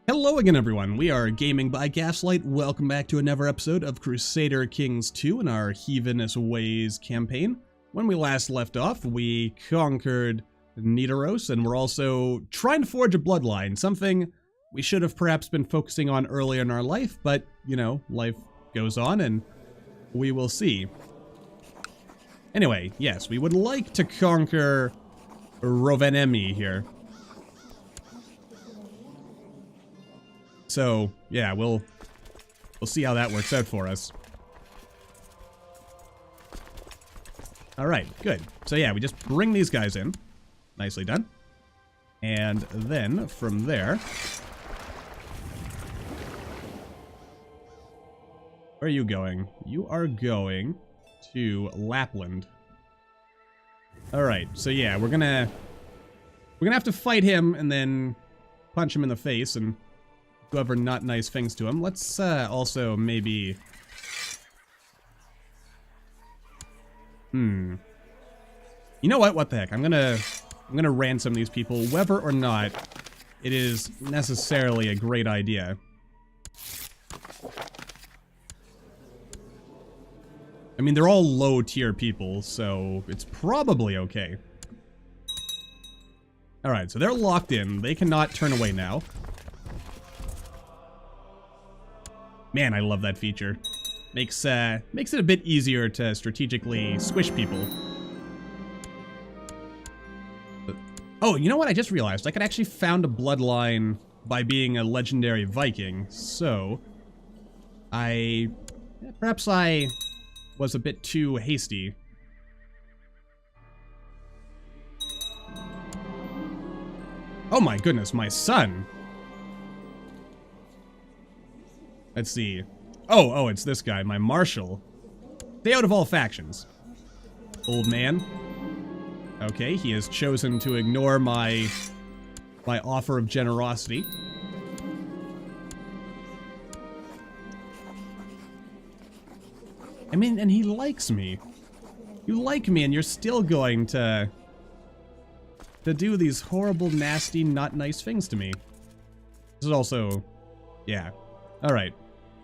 Hello again, everyone. We are Gaming by Gaslight. Welcome back to another episode of Crusader Kings 2 in our Heathenous Ways campaign. When we last left off, we conquered Nidaros, and we're also trying to forge a bloodline, something we should have perhaps been focusing on earlier in our life, but, you know, life goes on, and we will see. Anyway, yes, we would like to conquer Rovaniemi here. So, yeah, we'll see how that works out for us. Alright, good. So yeah, we just bring these guys in. Nicely done. And then, from there... Where are you going? You are going to Lapland. Alright, so yeah, we're gonna have to fight him and then punch him in the face and do other not nice things to him. Let's also maybe... You know what? What the heck? I'm gonna ransom these people, whether or not it is necessarily a great idea. I mean, they're all low-tier people, so it's probably okay. Alright, so they're locked in. They cannot turn away now. Man, I love that feature. Makes it a bit easier to strategically squish people. Oh, you know what? I just realized I could actually found a bloodline by being a legendary Viking. So, perhaps I was a bit too hasty. Oh my goodness, my son. Let's see. Oh, it's this guy, my marshal. Stay out of all factions. Old man. Okay, he has chosen to ignore my offer of generosity. I mean, and he likes me. You like me, and you're still going to do these horrible, nasty, not nice things to me. This is also... yeah. Alright.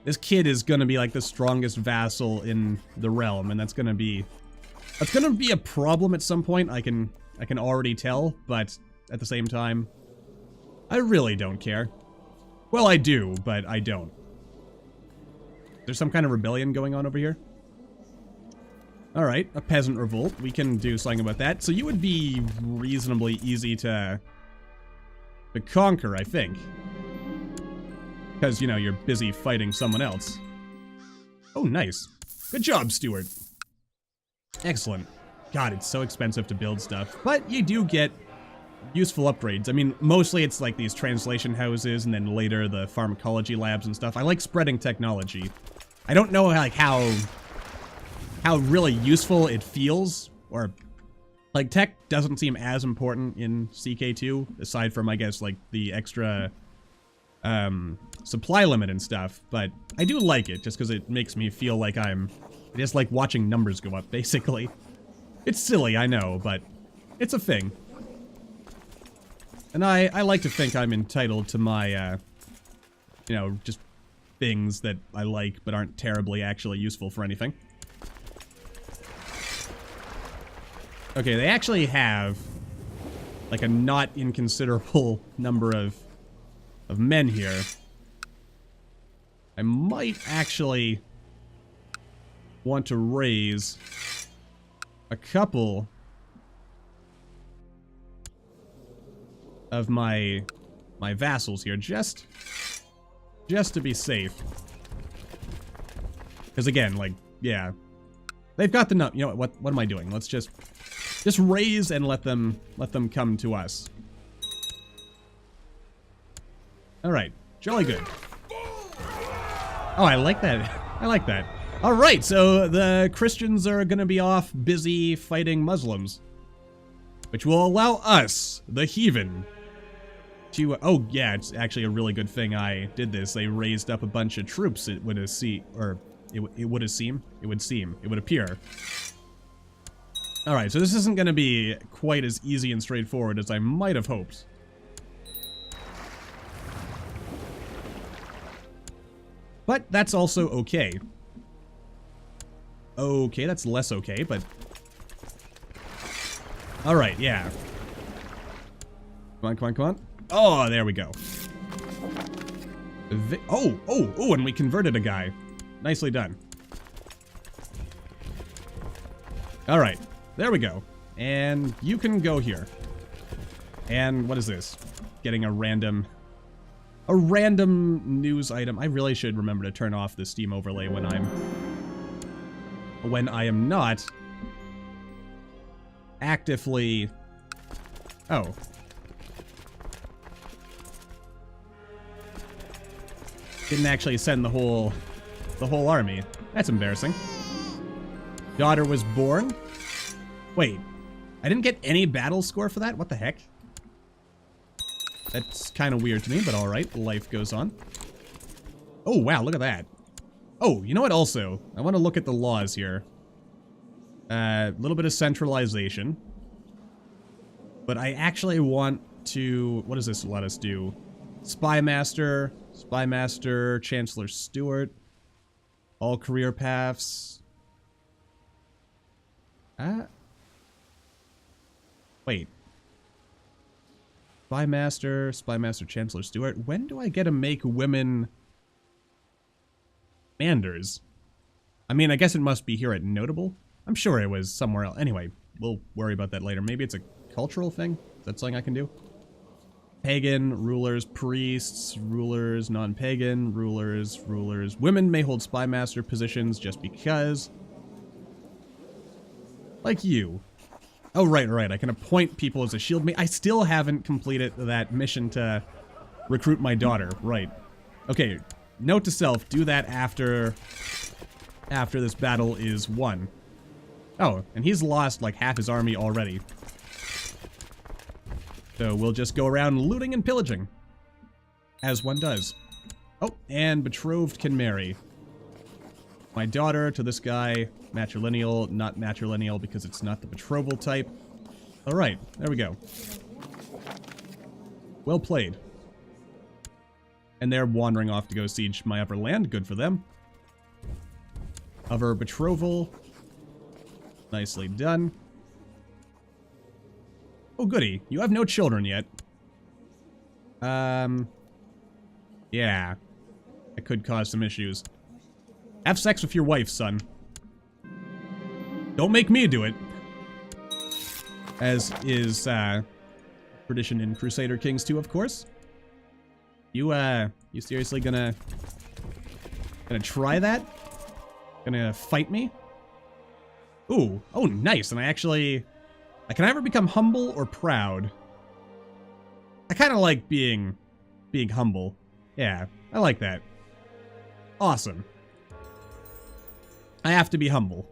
This kid is gonna be like the strongest vassal in the realm, and that's gonna be a problem at some point. I can already tell, but at the same time, I really don't care. Well, I do, but I don't. There's some kind of rebellion going on over here. Alright, a peasant revolt. We can do something about that. So you would be reasonably easy to conquer, I think. Because, you know, you're busy fighting someone else. Oh, nice. Good job, Stuart. Excellent. God, it's so expensive to build stuff. But you do get useful upgrades. I mean, mostly it's like these translation houses and then later the pharmacology labs and stuff. I like spreading technology. I don't know like how really useful it feels, or like tech doesn't seem as important in CK2 aside from, I guess, like the extra supply limit and stuff, but I do like it just because it makes me feel like I just like watching numbers go up, basically. It's silly, I know, but it's a thing. And I like to think I'm entitled to my, you know, just things that I like but aren't terribly actually useful for anything. Okay, they actually have like a not inconsiderable number of men here. I might actually want to raise a couple of my vassals here, just to be safe. Because again, like, yeah, they've got the you know what am I doing? Let's just raise and let them come to us. Alright, jolly good. Oh, I like that. I like that. Alright, so the Christians are gonna be off busy fighting Muslims. Which will allow us, the Heathen, to... oh, yeah, it's actually a really good thing I did this. They raised up a bunch of troops, it would appear. Alright, so this isn't gonna be quite as easy and straightforward as I might have hoped. But that's also okay. Okay, that's less okay, but... Alright, yeah. Come on, come on, come on. Oh, there we go. Oh, and we converted a guy. Nicely done. Alright, there we go. And you can go here. And what is this? Getting a random news item. I really should remember to turn off the Steam overlay when I am not actively... Oh. Didn't actually send the whole army. That's embarrassing. Daughter was born? Wait. I didn't get any battle score for that? What the heck? That's kind of weird to me, but alright. Life goes on. Oh, wow, look at that. Oh, you know what also? I want to look at the laws here. A little bit of centralization. But I actually want to... What does this let us do? Spy Master, Chancellor Stewart, all career paths. Wait. Spy Master, Chancellor Stewart. When do I get to make women commanders? I mean, I guess it must be here at Notable. I'm sure it was somewhere else. Anyway, we'll worry about that later. Maybe it's a cultural thing? Is that something I can do? Pagan, rulers, priests, rulers, non-pagan, rulers. Women may hold spy master positions just because. Like you. Oh, right. I can appoint people as a shield mate. I still haven't completed that mission to recruit my daughter. Right. Okay, note to self, do that after this battle is won. Oh, and he's lost like half his army already. So we'll just go around looting and pillaging. As one does. Oh, and betrothed can marry. My daughter to this guy. Matrilineal, not matrilineal because it's not the betrothal type. Alright, there we go. Well played. And they're wandering off to go siege my upper land. Good for them. Other betrothal. Nicely done. Oh, goody. You have no children yet. Yeah. That could cause some issues. Have sex with your wife, son. Don't make me do it. As is, tradition in Crusader Kings 2, of course. You seriously gonna try that? Gonna fight me? Ooh. Oh, nice. And can I ever become humble or proud? I kind of like being humble. Yeah, I like that. Awesome. I have to be humble.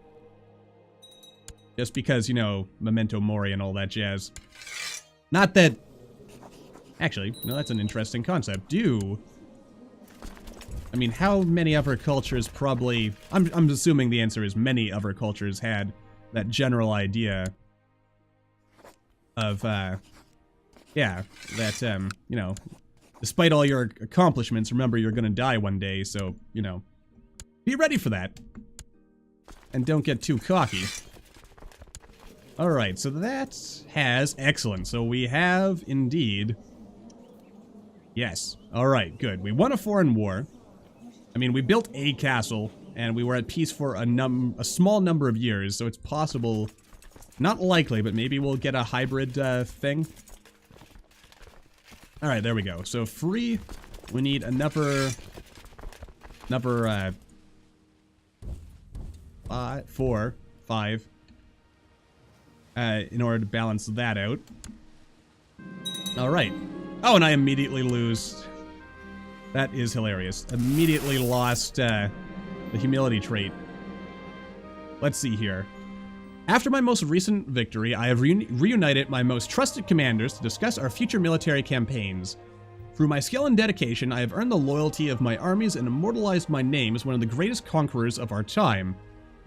Just because, you know, memento mori and all that jazz. Not that... Actually, no, that's an interesting concept. I mean, how many other cultures probably... I'm assuming the answer is many other cultures had that general idea of, yeah, that, you know, despite all your accomplishments, remember you're gonna die one day, so, you know, be ready for that. And don't get too cocky. Alright, so that has... Excellent. So we have, indeed... Yes. Alright, good. We won a foreign war. I mean, we built a castle, and we were at peace for a small number of years, so it's possible... Not likely, but maybe we'll get a hybrid thing. Alright, there we go. So free, we need another 5 in order to balance that out. Alright. Oh, and I immediately lose. That is hilarious. Immediately lost the humility trait. Let's see here. After my most recent victory, I have reunited my most trusted commanders to discuss our future military campaigns. Through my skill and dedication, I have earned the loyalty of my armies and immortalized my name as one of the greatest conquerors of our time.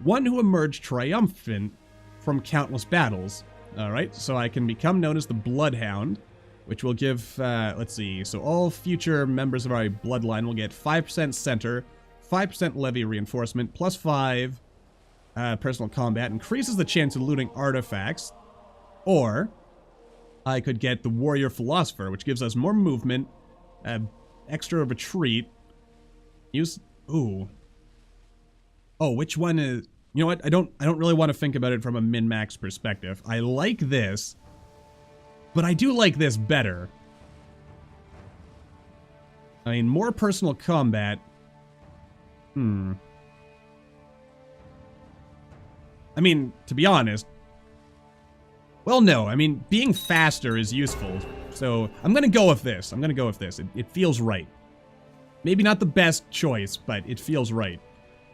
One who emerged triumphant from countless battles. Alright, so I can become known as the Bloodhound, which will give, let's see, so all future members of our bloodline will get 5% center, 5% levy reinforcement, plus 5 personal combat, increases the chance of looting artifacts. Or I could get the warrior philosopher, which gives us more movement, extra retreat. Use ooh. Oh, which one is? You know what? I don't really want to think about it from a min-max perspective. I like this, but I do like this better. I mean, more personal combat. I mean, to be honest. Well, no. I mean, being faster is useful. So, I'm gonna go with this. It feels right. Maybe not the best choice, but it feels right.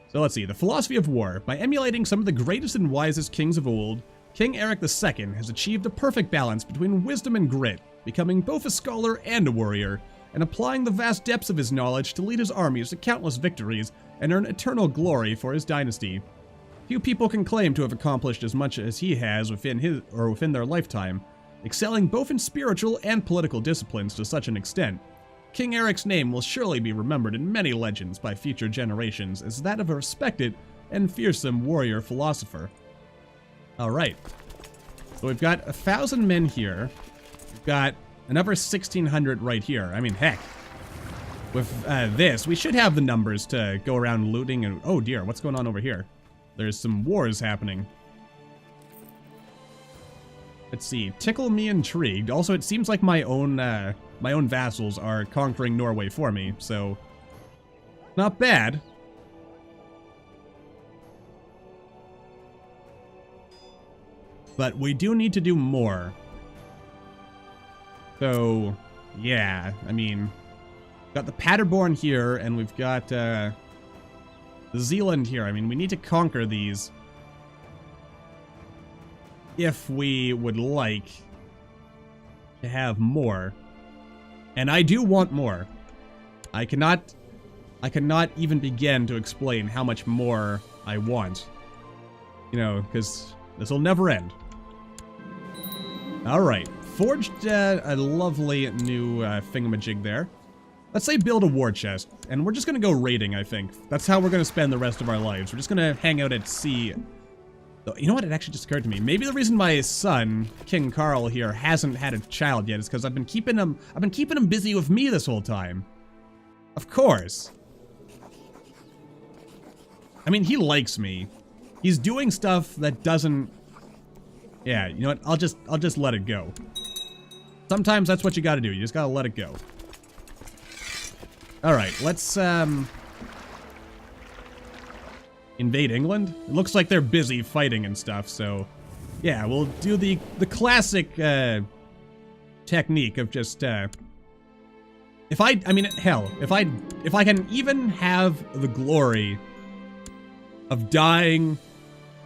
So let's see. The philosophy of war. By emulating some of the greatest and wisest kings of old, King Eric II has achieved a perfect balance between wisdom and grit, becoming both a scholar and a warrior, and applying the vast depths of his knowledge to lead his armies to countless victories and earn eternal glory for his dynasty. Few people can claim to have accomplished as much as he has within their lifetime, excelling both in spiritual and political disciplines to such an extent. King Eric's name will surely be remembered in many legends by future generations as that of a respected and fearsome warrior philosopher. Alright. So we've got 1,000 men here. We've got another 1,600 right here. I mean, heck. With this, we should have the numbers to go around looting and... Oh dear, what's going on over here? There's some wars happening. Let's see. Tickle me intrigued. Also, it seems like my own vassals are conquering Norway for me, so not bad. But we do need to do more. So, yeah, I mean, got the Paderborn here, and we've got the Zealand here. I mean, we need to conquer these if we would like to have more. And I do want more. I cannot even begin to explain how much more I want. You know, because this will never end. Alright, forged a lovely new thingamajig there. Let's say build a war chest, and we're just gonna go raiding, I think. That's how we're gonna spend the rest of our lives. We're just gonna hang out at sea. You know what? It actually just occurred to me. Maybe the reason my son, King Carl here, hasn't had a child yet is because I've been keeping him busy with me this whole time. Of course. I mean, he likes me. He's doing stuff that doesn't... Yeah, you know what? I'll just let it go. Sometimes that's what you gotta do. You just gotta let it go. Alright, let's, invade England? It looks like they're busy fighting and stuff, so... Yeah, we'll do the classic, technique of just, I mean, hell, if I can even have the glory of dying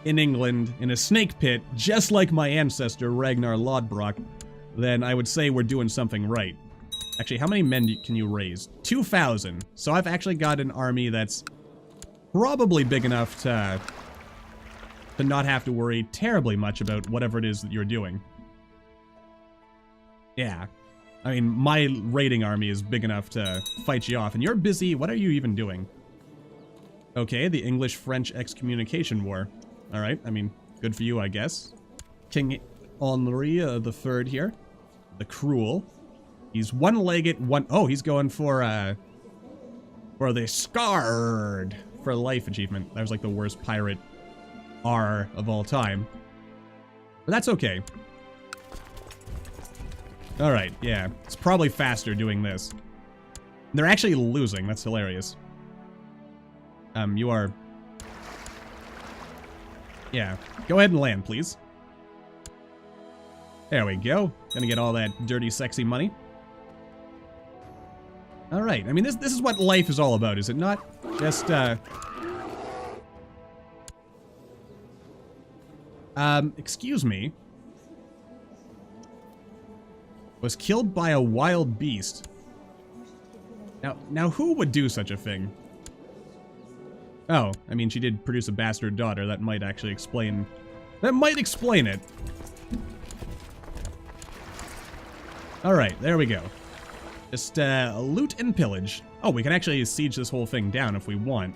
in England in a snake pit, just like my ancestor, Ragnar Lodbrok, then I would say we're doing something right. Actually, how many men can you raise? 2,000. So I've actually got an army that's probably big enough to not have to worry terribly much about whatever it is that you're doing. Yeah. I mean, my raiding army is big enough to fight you off, and you're busy. What are you even doing? Okay, the English-French excommunication war. Alright, I mean, good for you, I guess. King Henri III here. The Cruel. He's one-legged, oh, he's going for the Scarred for Life achievement. That was like the worst pirate R of all time. But that's okay. Alright, yeah. It's probably faster doing this. They're actually losing. That's hilarious. You are... Yeah. Go ahead and land, please. There we go. Gonna get all that dirty, sexy money. Alright, I mean, this is what life is all about, is it not? Just, excuse me. Was killed by a wild beast. Now who would do such a thing? Oh, I mean, she did produce a bastard daughter. That might actually explain... That might explain it. Alright, there we go. Just loot and pillage. Oh, we can actually siege this whole thing down if we want.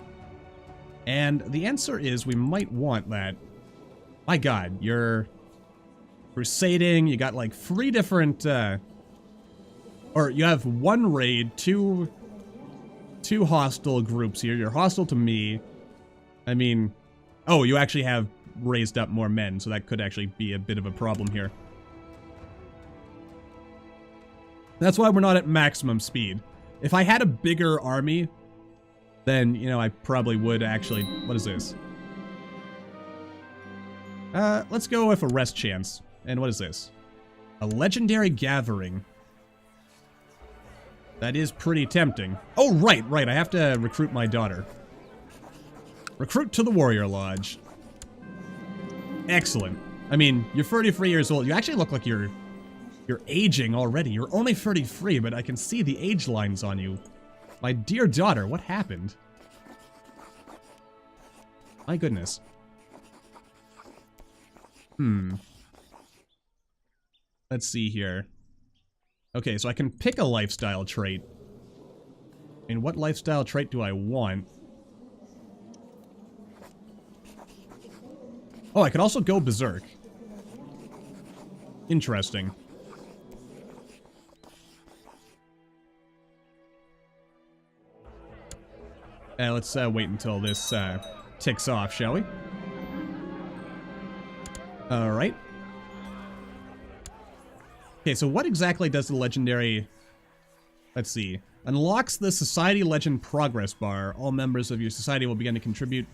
And the answer is we might want that. My god, you're crusading, you got like 3 different, or you have 1 raid, two hostile groups here. You're hostile to me. I mean, oh, you actually have raised up more men, so that could actually be a bit of a problem here. That's why we're not at maximum speed. If I had a bigger army, then, you know, I probably would actually... What is this? Let's go with a rest chance. And what is this? A legendary gathering. That is pretty tempting. Oh, right. I have to recruit my daughter. Recruit to the Warrior Lodge. Excellent. I mean, you're 33 years old. You actually look like you're aging already. You're only 33, but I can see the age lines on you. My dear daughter, what happened? My goodness. Let's see here. Okay, so I can pick a lifestyle trait. I mean, what lifestyle trait do I want? Oh, I could also go berserk. Interesting. Let's wait until this ticks off, shall we? Alright. Okay, so what exactly does the legendary... Let's see. Unlocks the Society Legend progress bar. All members of your society will begin to contribute.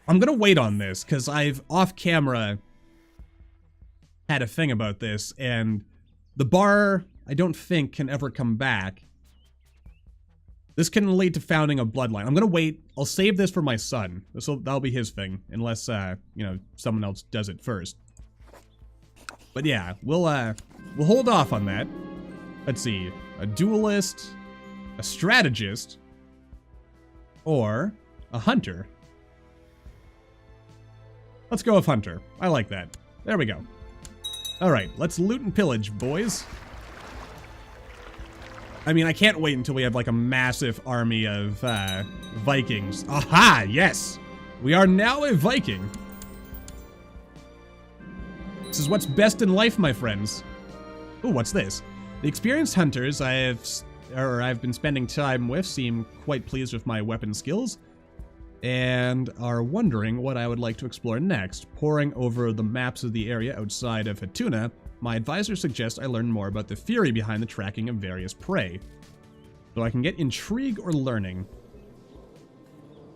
I'm gonna wait on this, because I've, off-camera, had a thing about this, and the bar, I don't think, can ever come back. This can lead to founding a bloodline. I'm gonna wait. I'll save this for my son. That'll be his thing, unless, you know, someone else does it first. But yeah, we'll hold off on that. Let's see. A duelist, a strategist, or a hunter. Let's go with hunter. I like that. There we go. Alright, let's loot and pillage, boys. I mean, I can't wait until we have, like, a massive army of, Vikings. Aha! Yes! We are now a Viking! This is what's best in life, my friends. Ooh, what's this? The experienced hunters I've been spending time with seem quite pleased with my weapon skills, and are wondering what I would like to explore next. Poring over the maps of the area outside of Hatuna, my advisor suggests I learn more about the theory behind the tracking of various prey. So I can get intrigue or learning.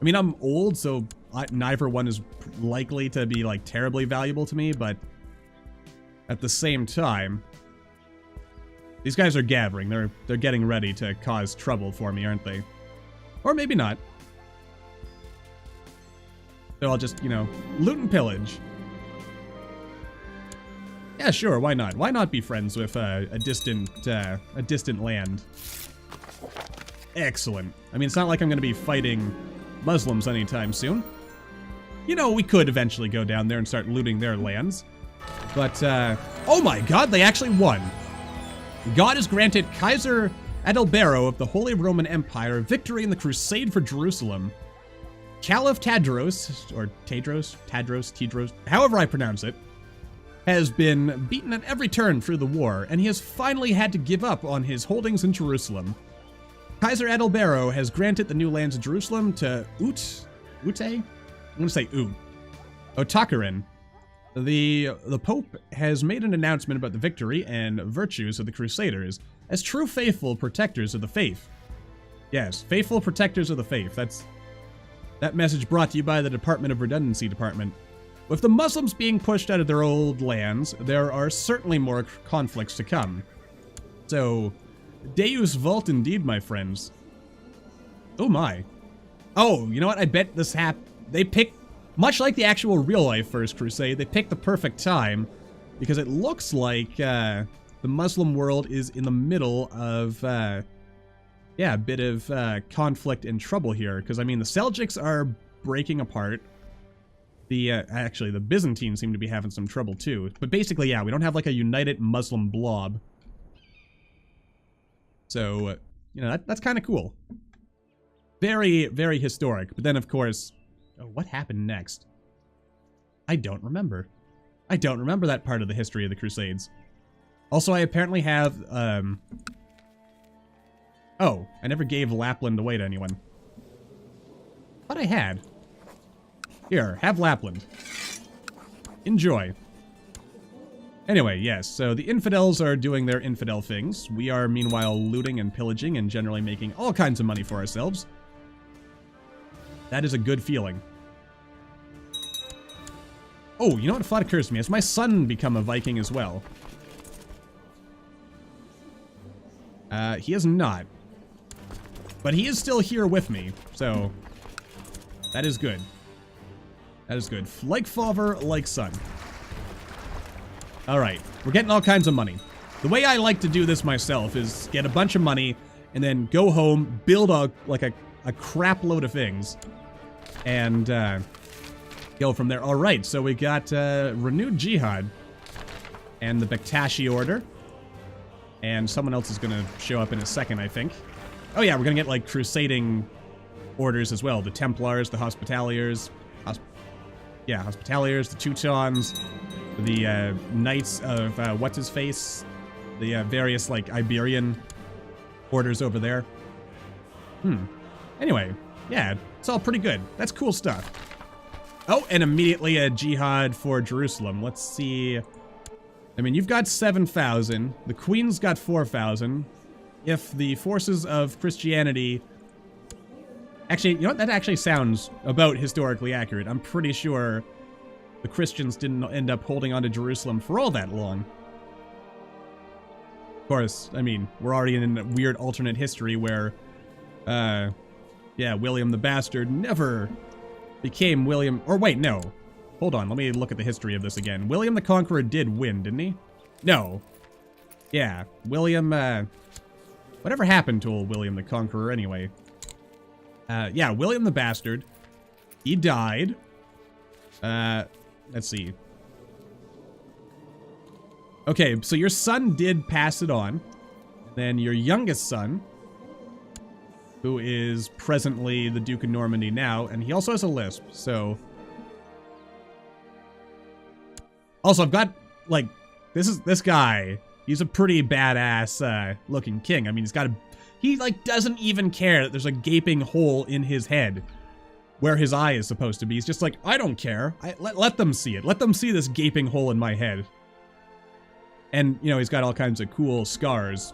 I mean, I'm old, so neither one is likely to be, like, terribly valuable to me, but at the same time, these guys are gathering. They're getting ready to cause trouble for me, aren't they? Or maybe not. So I'll just, you know, loot and pillage. Yeah, sure, why not? Why not be friends with a distant land? Excellent. I mean, it's not like I'm going to be fighting Muslims anytime soon. You know, we could eventually go down there and start looting their lands. But, oh my god, they actually won. God has granted Kaiser Adalbero of the Holy Roman Empire victory in the Crusade for Jerusalem. Caliph Tadros, or Tadros, however I pronounce it, has been beaten at every turn through the war, and he has finally had to give up on his holdings in Jerusalem. Kaiser Adalbero has granted the new lands of Jerusalem to Ute? I'm gonna say Otokarin. The Pope has made an announcement about the victory and virtues of the Crusaders as true faithful protectors of the faith. Yes, faithful protectors of the faith. That message brought to you by the Department of Redundancy Department. With the Muslims being pushed out of their old lands, there are certainly more conflicts to come. So, Deus Vult indeed, my friends. Oh my. Oh, you know what? I bet this they picked, much like the actual real-life First Crusade, they picked the perfect time, because it looks like the Muslim world is in the middle of, yeah, a bit of conflict and trouble here. Because, I mean, the Seljuks are breaking apart. Actually, the Byzantines seem to be having some trouble, too. But basically, yeah, we don't have, like, a united Muslim blob. So, you know, that's kind of cool. Very, very historic. But then, of course, oh, what happened next? I don't remember. I don't remember that part of the history of the Crusades. Also, I apparently have, oh, I never gave Lapland away to anyone. Thought I had. Here, have Lapland. Enjoy. Anyway, yes, so the infidels are doing their infidel things. We are, meanwhile, looting and pillaging and generally making all kinds of money for ourselves. That is a good feeling. Oh, you know what thought occurs to me? Has my son become a Viking as well? He is not. But he is still here with me, so that is good. That is good. Like father, like son. Alright, we're getting all kinds of money. The way I like to do this myself is get a bunch of money and then go home, build a crap load of things, and go from there. Alright, so we got renewed jihad and the Bektashi order. And someone else is going to show up in a second, I think. Oh yeah, we're going to get like crusading orders as well. The Templars, the Hospitaliers. Hospitaliers, the Teutons, the Knights of What's-His-Face, the various, like, Iberian orders over there. Anyway, yeah, it's all pretty good. That's cool stuff. Oh, and immediately a jihad for Jerusalem. Let's see. I mean, you've got 7,000. The Queen's got 4,000. If the forces of Christianity... Actually, you know what? That actually sounds about historically accurate. I'm pretty sure the Christians didn't end up holding on to Jerusalem for all that long. Of course, I mean, we're already in a weird alternate history where, yeah, William the Bastard never became William... Or wait, no. Hold on, let me look at the history of this again. William the Conqueror did win, didn't he? No. Yeah, William, whatever happened to old William the Conqueror anyway? Yeah, William the Bastard. He died. Let's see. Okay, so your son did pass it on. Then your youngest son, who is presently the Duke of Normandy now, and he also has a lisp, so... Also, I've got, like, this guy, he's a pretty badass, looking king. I mean, he, like, doesn't even care that there's a gaping hole in his head where his eye is supposed to be. He's just like, I don't care. Let them see it. Let them see this gaping hole in my head. And, you know, he's got all kinds of cool scars.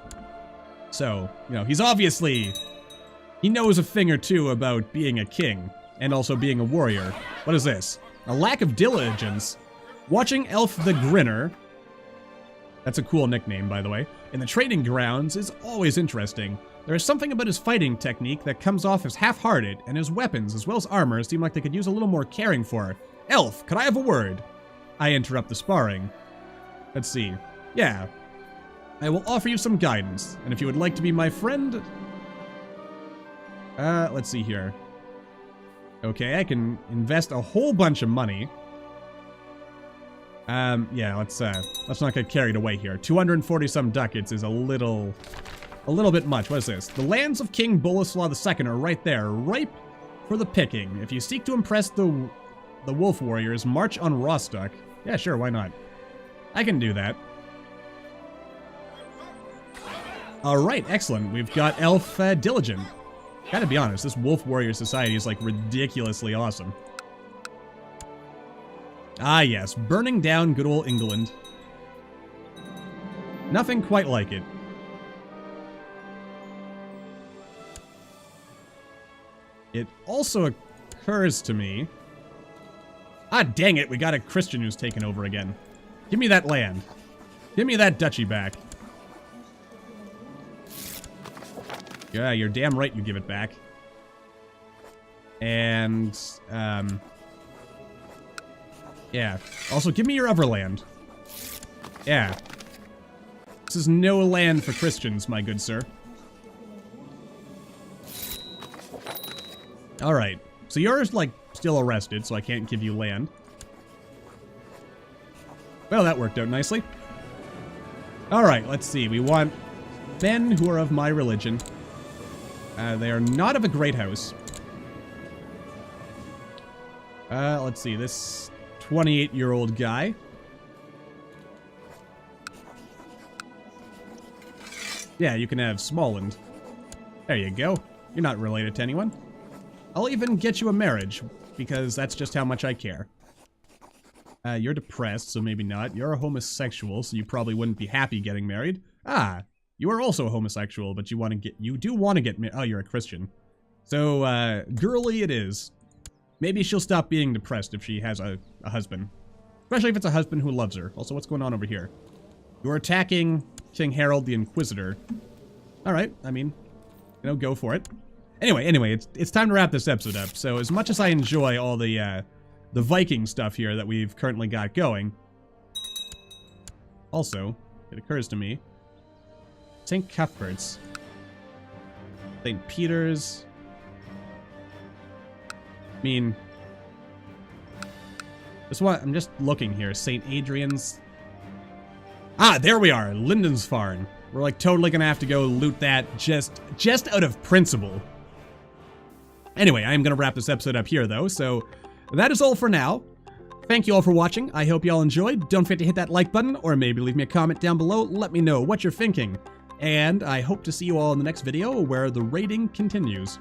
So, you know, he's obviously... He knows a thing or two about being a king, and also being a warrior. What is this? A lack of diligence. Watching Elf the Grinner, that's a cool nickname, by the way, in the trading grounds is always interesting. There is something about his fighting technique that comes off as half-hearted, and his weapons, as well as armor, seem like they could use a little more caring for. Elf, could I have a word? I interrupt the sparring. Let's see. Yeah. I will offer you some guidance, and if you would like to be my friend... let's see here. Okay, I can invest a whole bunch of money. Yeah, let's not get carried away here. 240 some ducats is a little bit much. What is this? The lands of King Boleslaw II are right there, ripe for the picking. If you seek to impress the wolf warriors, march on Rostock. Yeah, sure, why not? I can do that. Alright, excellent. We've got Elf Diligent. Gotta be honest, this wolf warrior society is, like, ridiculously awesome. Ah, yes. Burning down good old England. Nothing quite like it. It also occurs to me... Ah, dang it, we got a Christian who's taken over again. Give me that land. Give me that duchy back. Yeah, you're damn right you give it back. And, yeah. Also, give me your other land. Yeah. This is no land for Christians, my good sir. Alright. So you're, like, still arrested, so I can't give you land. Well, that worked out nicely. Alright, let's see. We want men who are of my religion. They are not of a great house. Let's see, this 28-year-old guy. Yeah, you can have Smallland. There you go. You're not related to anyone. I'll even get you a marriage, because that's just how much I care. You're depressed, so maybe not. You're a homosexual, so you probably wouldn't be happy getting married. Ah, you are also a homosexual, but you do want to get married. Oh, you're a Christian. So, girly it is. Maybe she'll stop being depressed if she has a husband. Especially if it's a husband who loves her. Also, what's going on over here? You're attacking King Harold the Inquisitor. Alright, I mean, you know, go for it. Anyway, it's time to wrap this episode up. So, as much as I enjoy all the Viking stuff here that we've currently got going. Also, it occurs to me, St. Cuthbert's, St. Peter's, I mean, this one, I'm just looking here, St. Adrian's. Ah, there we are, Lindensfarne. We're like totally gonna have to go loot that just out of principle. Anyway, I'm gonna wrap this episode up here though, so that is all for now. Thank you all for watching. I hope you all enjoyed. Don't forget to hit that like button, or maybe leave me a comment down below. Let me know what you're thinking. And I hope to see you all in the next video where the raiding continues.